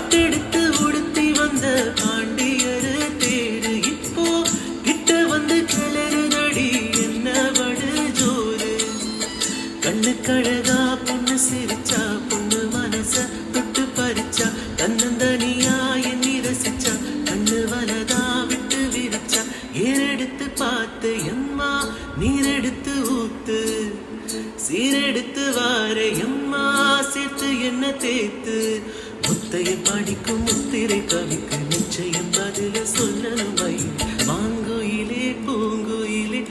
பட்டெடுத்து உடுத்தி வந்த பாண்டியரு தேரு இப்போ கிட்ட வந்து கிளறுதடி என்ன வடு ஜோரு. கண்ணு கழகா பொண்ணு சிரிச்சா பொண்ணு மனச தொட்டு பறிச்சா தன்னந்தனியா எண்ணி ரசிச்சா கண்ணு வலதா விட்டு விரிச்சா ஏறெடுத்து பார்த்து எம்மா நீரெடுத்து ஊத்து சீரெடுத்து வார எம்மா சேர்த்து என்ன தேத்து. முத்தைய படிக்கும் முத்திரை கவிக்கு நிச்சயம் பதில சொல்லணும் வை மாங்குயிலே பூங்குயிலே